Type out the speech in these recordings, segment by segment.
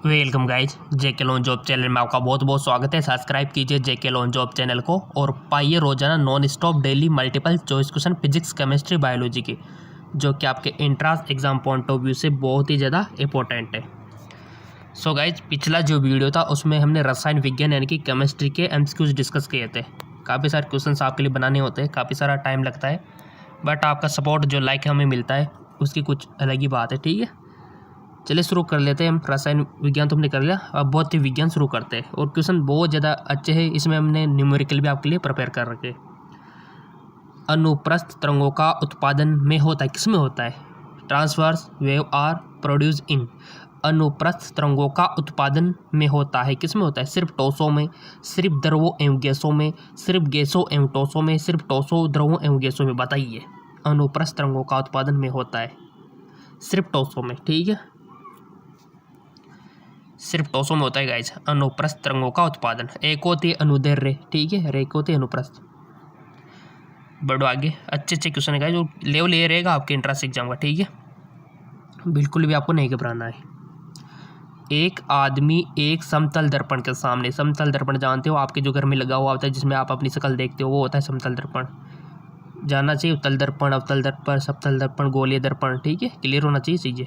Welcome guys, जेके loan job channel में आपका बहुत बहुत स्वागत है। सब्सक्राइब कीजिए जेके लोन जॉब चैनल को और पाइए रोजाना non stop daily multiple choice question physics, chemistry, biology के, जो कि आपके entrance exam point of view से बहुत ही ज़्यादा इंपॉर्टेंट है। सो गाइज, पिछला जो वीडियो था उसमें हमने रसायन विज्ञान यानी कि केमिस्ट्री के एमसीक्यूज डिस्कस किए थे। काफ़ी सारे क्वेश्चन आपके लिए बनाने होते हैं, काफ़ी सारा टाइम लगता है, बट आपका सपोर्ट जो लाइक हमें मिलता है उसकी कुछ अलग ही बात है। ठीक है, चलिए शुरू कर लेते हैं। हम रसायन विज्ञान तो हमने कर लिया, अब भौतिक विज्ञान शुरू करते हैं। और क्वेश्चन बहुत ज़्यादा अच्छे हैं, इसमें हमने न्यूमेरिकल भी आपके लिए प्रिपेयर कर रखे। अनुप्रस्थ तरंगों का उत्पादन में होता है, किस में होता है? Transverse wave are produce in. अनुप्रस्थ तरंगों का उत्पादन में होता है, किस में होता है? सिर्फ ठोसों में, सिर्फ द्रवों एवं गैसों में, सिर्फ गैसों एवं ठोसों में, सिर्फ ठोसों द्रवों एवं गैसों में। बताइए, अनुप्रस्थ तरंगों का उत्पादन में होता है सिर्फ ठोसों में। ठीक है, सिर्फ ठोसों में होता है गाइज अनुप्रस्थ तरंगों का उत्पादन। एक होती है अनुदैर्घ्य, ठीक है, और एक होती है अनुप्रस्थ। बढ़ो आगे, अच्छे अच्छे क्वेश्चन है गाइज, जो लेवल ये रहेगा आपके एंट्रेंस एग्जाम का। ठीक है, बिल्कुल भी आपको नहीं घबराना है। एक आदमी एक समतल दर्पण के सामने, समतल दर्पण जानते हो, आपके जो घर में लगा हुआ होता है जिसमें आप अपनी शक्ल देखते हो, वो होता है समतल दर्पण। जानना चाहिए उत्तल दर्पण, अवतल दर्पण, समतल दर्पण, गोलीय दर्पण। ठीक है, क्लियर होना चाहिए चीज़ें।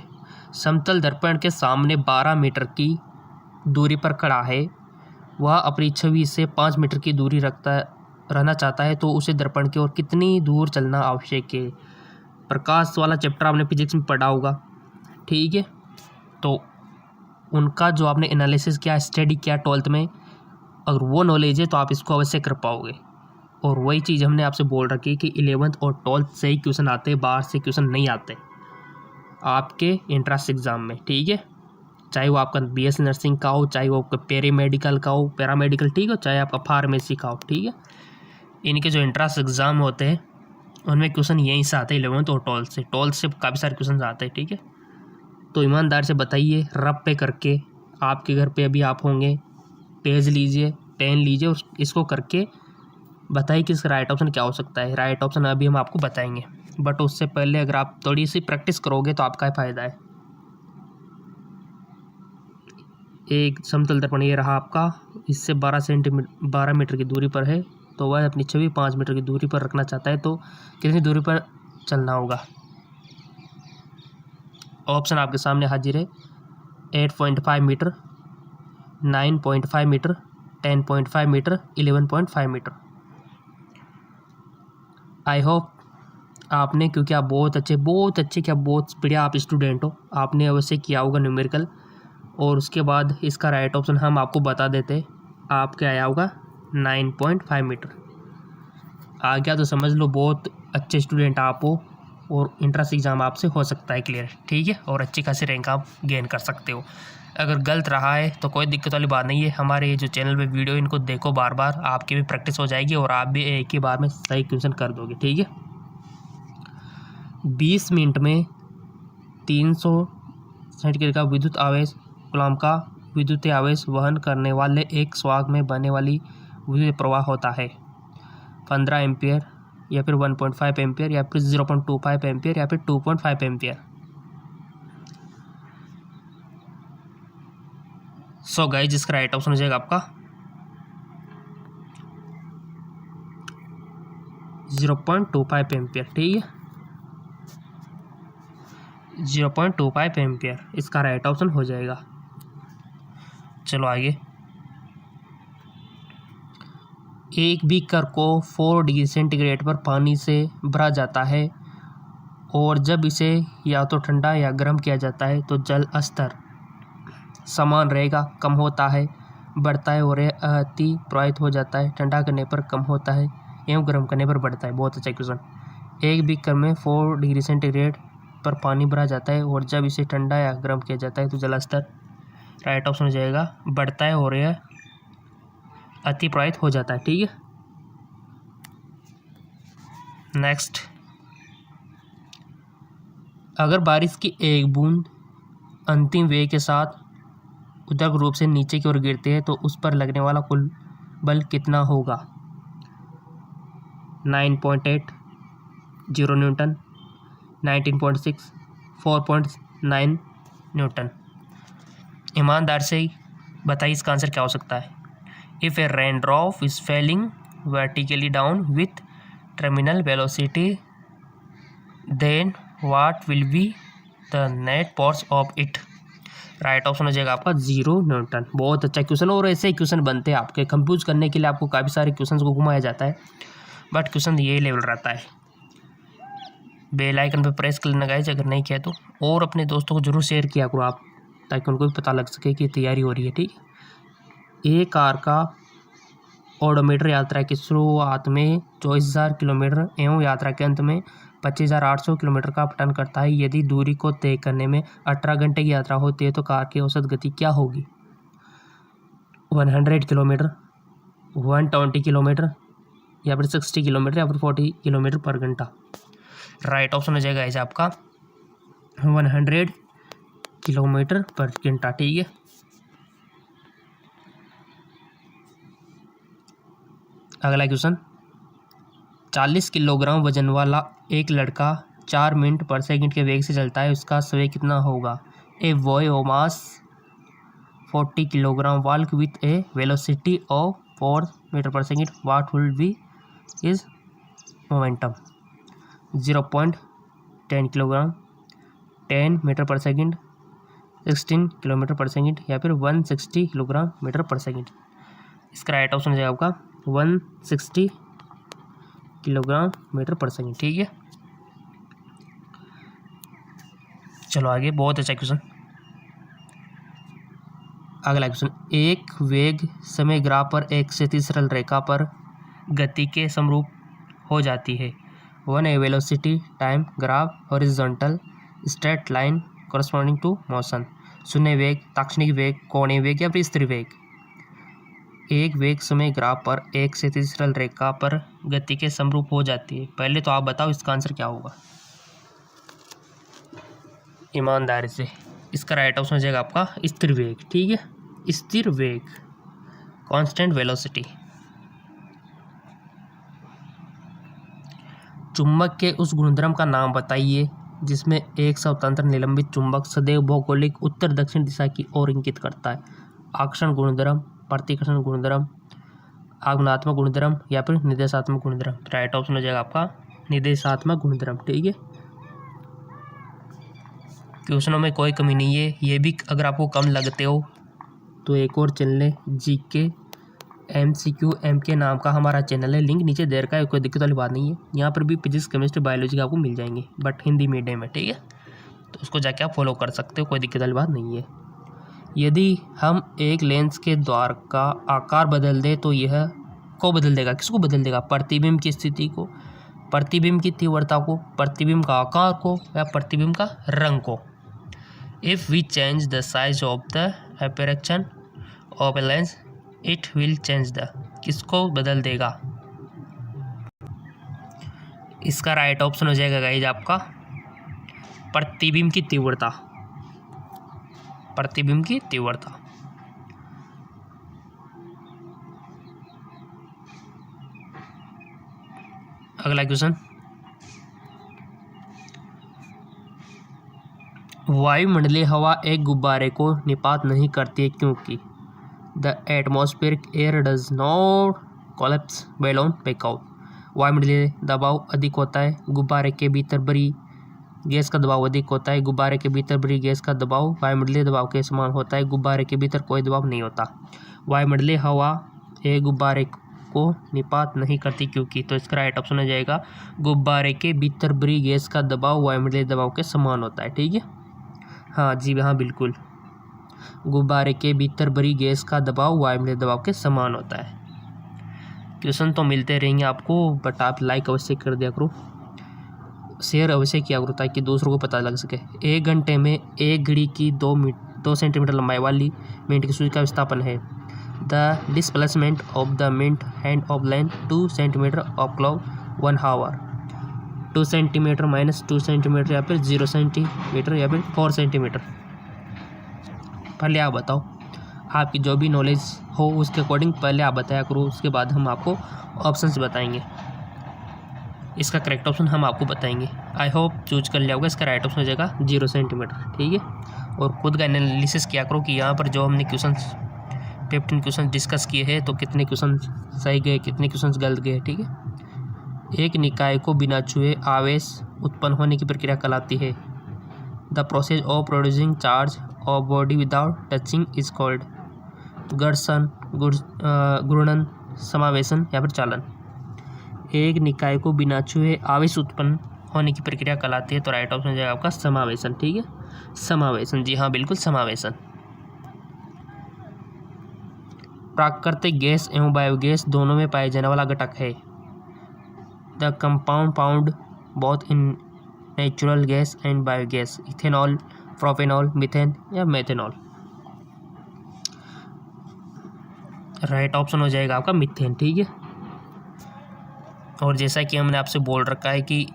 समतल दर्पण के सामने 12 मीटर की दूरी पर खड़ा है, वह अपनी छवि से 5 मीटर की दूरी रहना चाहता है, तो उसे दर्पण की ओर कितनी दूर चलना आवश्यक है? प्रकाश वाला चैप्टर आपने फिजिक्स में पढ़ा होगा। ठीक है, तो उनका जो आपने एनालिसिस किया, स्टडी किया 12th में, अगर वो नॉलेज है तो आप इसको अवश्य कर पाओगे। और वही चीज़ हमने आपसे बोल रखी है कि 11th और 12th से ही क्वेश्चन आते हैं, बाहर से क्वेश्चन नहीं आते आपके एंट्रेंस एग्जाम में। ठीक है, चाहे वो आपका बीएससी नर्सिंग का हो, चाहे वो आपका पैरामेडिकल का हो, पैरामेडिकल, ठीक हो, चाहे आपका फार्मेसी का हो। ठीक है, इनके जो एंट्रेंस एग्जाम होते हैं उनमें क्वेश्चन यहीं से आते हैं, 11th और 12th से काफ़ी सारे क्वेश्चन आते हैं। ठीक है, तो ईमानदार से बताइए, रब पे करके, आपके घर पे अभी आप होंगे, पेज लीजिए, पेन लीजिए और इसको करके बताइए कि इसका राइट ऑप्शन क्या हो सकता है। राइट ऑप्शन अभी हम आपको बताएंगे, बट उससे पहले अगर आप थोड़ी सी प्रैक्टिस करोगे तो आपका फ़ायदा है। एक समतल दर्पण ये रहा आपका, इससे 12 मीटर की दूरी पर है, तो वह अपनी छवि 5 मीटर की दूरी पर रखना चाहता है, तो कितनी दूरी पर चलना होगा? ऑप्शन आपके सामने हाजिर है। 8.5 metre, 9.5 metre, 10.5 metre, 11.5 metre. I hope आपने, क्योंकि आप बहुत अच्छे क्या बहुत बढ़िया आप स्टूडेंट हो, आपने अवश्य किया होगा न्यूमेरिकल। और उसके बाद इसका राइट ऑप्शन हम आपको बता देते, आपके आया होगा 9.5 मीटर। आ गया तो समझ लो बहुत अच्छे स्टूडेंट आप हो और इंट्रेंस एग्ज़ाम आपसे हो सकता है क्लियर। ठीक है, और अच्छी खासी रैंक आप गेन कर सकते हो। अगर गलत रहा है तो कोई दिक्कत वाली बात नहीं है, हमारे ये जो चैनल पे वीडियो इनको देखो बार बार, आपकी भी प्रैक्टिस हो जाएगी और आप भी एक ही बार में सही क्वेश्चन कर दोगे। ठीक है, 20 मिनट में 300 सेंटीग्रेड का विद्युत आवेश कूलॉम का विद्युतीय आवेश वहन करने वाले एक स्वाग में बहने वाली विद्युत प्रवाह होता है 15 एम्पियर, या फिर 1.5 एम्पियर, या फिर 0.25 एम्पियर, या फिर 2.5 एम्पियर। सो गाइस, जिसका राइट ऑप्शन हो जाएगा आपका 0.25 एम्पियर। ठीक है, 0.25 एम्पियर इसका राइट ऑप्शन हो जाएगा। चलो आगे, एक बीकर को 4 डिग्री सेंटीग्रेड पर पानी से भरा जाता है, और जब इसे या तो ठंडा या गर्म किया जाता है तो जल स्तर समान रहेगा, कम होता है, बढ़ता है, और अति प्रवाहित हो जाता है। ठंडा करने पर कम होता है एवं गर्म करने पर बढ़ता है। बहुत अच्छा क्वेश्चन। एक बीकर में 4 डिग्री सेंटीग्रेड पर पानी भरा जाता है, और जब इसे ठंडा या गर्म किया जाता है तो जल स्तर, राइट ऑप्शन हो जाएगा, बढ़ता है और यह अति प्रवाहित हो जाता है। ठीक है, नेक्स्ट, अगर बारिश की एक बूंद अंतिम वेग के साथ उदक रूप से नीचे की ओर गिरती है तो उस पर लगने वाला कुल बल कितना होगा? 9.8, 0 न्यूटन, 19.6, 4.9 न्यूटन। ईमानदार से बताइए इसका आंसर क्या हो सकता है। If a rain drop is falling vertically down with terminal velocity then what will be the net force of it. Right option हो जाएगा आपका 0 न्यूटन। बहुत अच्छा क्वेश्चन, और ऐसे ही क्वेश्चन बनते हैं आपके कंफ्यूज करने के लिए, आपको काफ़ी सारे क्वेश्चन को घुमाया जाता है, बट क्वेश्चन ये लेवल रहता है। बेल आइकन पे प्रेस कर लेना गाइस अगर नहीं किया तो, और अपने दोस्तों को जरूर शेयर किया करो आप, ताकि उनको भी पता लग सके कि तैयारी हो रही है। ठीक है, एक कार का ओडोमीटर यात्रा की शुरुआत में 24,000 किलोमीटर एवं यात्रा के अंत में 25,800 किलोमीटर का पठन करता है। यदि दूरी को तय करने में 18 घंटे की यात्रा होती है तो कार की औसत गति क्या होगी। 100 किलोमीटर, 120 किलोमीटर, या फिर 60 किलोमीटर, या फिर 40 किलोमीटर पर घंटा। राइट ऑप्शन हो जाएगा ऐसे आपका 100 किलोमीटर पर घंटा। ठीक है, अगला क्वेश्चन, 40 किलोग्राम वजन वाला एक लड़का 4 मिनट पर सेकंड के वेग से चलता है, उसका समय कितना होगा। A boy of mass 40 kilogram walk with a velocity of 4 metre per second, what will be is momentum. 0.10 kilogram, 10 metre per second, 16 kilometre per second, या फिर 160 किलोग्राम मीटर पर सेकंड। इसका राइट ऑप्शन हो जाएगा आपका 160 kilogram metre per second. ठीक है, चलो आगे, बहुत अच्छा क्वेश्चन। अगला क्वेश्चन, एक वेग समय ग्राफ पर एक क्षैतिज सरल रेखा पर गति के समरूप हो जाती है। One a velocity time graph horizontal straight line corresponding to motion. शून्य वेग, ताक्षणिक वेग, कोणीय वेग, या फिर स्थिर वेग। एक वेग समय ग्राफ पर एक क्षैतिज सरल रेखा पर गति के समरूप हो जाती है। पहले तो आप बताओ इसका आंसर क्या होगा ईमानदारी से। इसका राइट ऑप्शन हो जाएगा आपका स्थिर वेग। ठीक है, स्थिर वेग, कांस्टेंट वेलोसिटी। चुंबक के उस गुणधर्म का नाम बताइए जिसमें एक स्वतंत्र निलंबित चुंबक सदैव भौगोलिक उत्तर दक्षिण दिशा की ओर इंगित करता है। आकर्षण गुणधर्म, प्रतिकर्षण गुणधर्म, आगमनात्मक गुणधर्म, या फिर निर्देशात्मक गुणधर्म। राइट ऑप्शन हो जाएगा आपका निर्देशात्मक गुणधर्म। ठीक है, क्वेश्चनों में कोई कमी नहीं है। ये भी अगर आपको कम लगते हो तो एक और चैनल जीके MCQ MK नाम का हमारा चैनल है, लिंक नीचे दे रखा है, कोई दिक्कत वाली बात नहीं है। यहाँ पर भी फिजिक्स, केमिस्ट्री, बायोलॉजी के आपको मिल जाएंगे, बट हिंदी मीडियम है। ठीक है, तो उसको जाके आप फॉलो कर सकते हो, कोई दिक्कत वाली बात नहीं है। यदि हम एक लेंस के द्वार का आकार बदल दें तो यह को बदल देगा, किसको बदल देगा। प्रतिबिंब की स्थिति को, प्रतिबिंब की तीव्रता को, प्रतिबिंब का आकार को, या प्रतिबिंब का रंग को। If we change the size of the aperture of a lens it will change the, किसको बदल देगा। इसका राइट ऑप्शन हो जाएगा गाइज आपका प्रतिबिंब की तीव्रता, प्रतिबिंब की तीव्रता। अगला क्वेश्चन, वायुमंडलीय हवा एक गुब्बारे को निपात नहीं करती है क्योंकि the atmospheric air does not collapse balloon back out. वायुमंडलीय दबाव अधिक होता है, गुब्बारे के भीतर भरी गैस का दबाव अधिक होता है। गुब्बारे के भीतर भरी गैस का दबाव वायुमंडलीय दबाव के समान होता है। गुब्बारे के भीतर कोई दबाव नहीं होता। वायुमंडलीय हवा एक गुब्बारे को निपात नहीं करती क्योंकि, तो इसका राइट ऑप्शन हो जाएगा गुब्बारे के भीतर भरी गैस का दबाव वायुमंडलीय दबाव के समान होता है। ठीक है, हाँ जी हाँ बिल्कुल, गुब्बारे के भीतर भरी गैस का दबाव वायुमंडलीय दबाव के समान होता है। क्वेश्चन तो मिलते रहेंगे आपको, बट आप लाइक अवश्य कर दिया करो, शेयर अवश्य किया करो ताकि दूसरों को पता लग सके। एक घंटे में एक घड़ी की 2 सेंटीमीटर लंबाई वाली मिनट की सुई का विस्थापन है। The displacement of the minute hand of length 2 centimetre of clock 1 hour. 2 centimetre minus 2 centimetre, या फिर 0 सेंटीमीटर, या फिर 4 सेंटीमीटर। पहले आप बताओ, आपकी जो भी नॉलेज हो उसके अकॉर्डिंग पहले आप बताया करो, उसके बाद हम आपको ऑप्शंस बताएंगे। इसका करेक्ट ऑप्शन हम आपको बताएंगे। आई होप चूज कर लिया होगा। इसका राइट ऑप्शन हो जाएगा 0 सेंटीमीटर। ठीक है, और खुद का एनालिसिस किया करो कि यहाँ पर जो हमने क्वेश्चन 15 क्वेश्चन डिस्कस किए हैं तो कितने क्वेश्चन सही गए, कितने क्वेश्चन गलत गए। ठीक है। एक निकाय को बिना छुए आवेश उत्पन्न होने की प्रक्रिया कहलाती है। The process of producing charge of body without touching is called घर्षण, घूर्णन, समावेशन या फिर चालन। एक निकाय को बिना छुए आवेश उत्पन्न होने की प्रक्रिया कहलाती है, तो राइट ऑप्शन हो जाएगा आपका समावेशन। ठीक है, समावेशन, जी हाँ बिल्कुल समावेशन। प्राकृतिक गैस एवं बायोगैस दोनों में पाए जाने वाला घटक है। The compound found both in natural gas and biogas, ethanol, propanol, methane या मेथेनॉल। राइट ऑप्शन हो जाएगा आपका मीथेन। ठीक है। और जैसा कि हमने आपसे बोल रखा है कि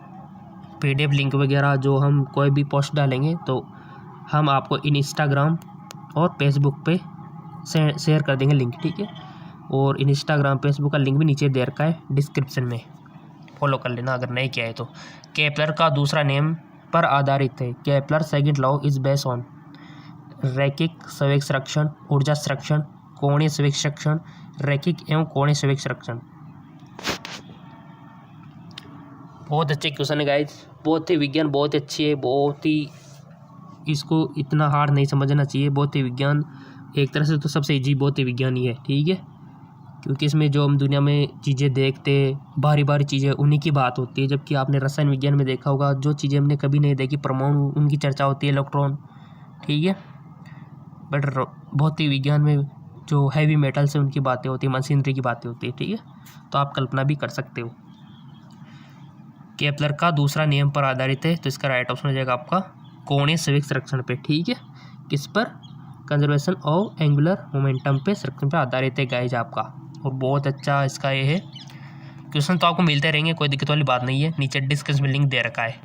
PDF लिंक वगैरह जो हम कोई भी पोस्ट डालेंगे तो हम आपको इंस्टाग्राम और फेसबुक पे शेयर कर देंगे लिंक। ठीक है। और इंस्टाग्राम फेसबुक का लिंक भी नीचे दे रखा है डिस्क्रिप्शन में, फॉलो कर लेना अगर नहीं किया है तो। केपलर का दूसरा नियम पर आधारित है। Kepler second law is based on रैखिक संवेग संरक्षण, ऊर्जा संरक्षण, कोणीय संवेग संरक्षण, रैखिक एवं कोणीय संवेग संरक्षण। बहुत अच्छे क्वेश्चन है गाइज, बहुत ही विज्ञान बहुत अच्छी है, बहुत ही इसको इतना हार्ड नहीं समझना चाहिए। बहुत ही विज्ञान एक तरह से तो सबसे इजी बहुत ही विज्ञान ही है। ठीक है। क्योंकि इसमें जो हम दुनिया में चीज़ें देखते भारी भारी चीज़ें उन्हीं की बात होती है, जबकि आपने रसायन विज्ञान में देखा होगा जो चीज़ें हमने कभी नहीं देखी, परमाणु उनकी चर्चा होती है, इलेक्ट्रॉन। ठीक है। बट बहुत ही विज्ञान में जो हैवी मेटल्स है उनकी बातें होती है, मशीनरी की बातें होती है। ठीक है। तो आप कल्पना भी कर सकते हो। केपलर का दूसरा नियम पर आधारित है, तो इसका राइट ऑप्शन हो जाएगा आपका कोणीय संवेग संरक्षण पे। ठीक है। किस पर? कंजर्वेशन ऑफ एंगुलर मोमेंटम पे, संरक्षण पे आधारित है गाइज आपका। और बहुत अच्छा इसका ये है। क्वेश्चन तो आपको मिलते रहेंगे, कोई दिक्कत वाली बात नहीं है। नीचे डिस्क्रिप्शन में लिंक दे रखा है।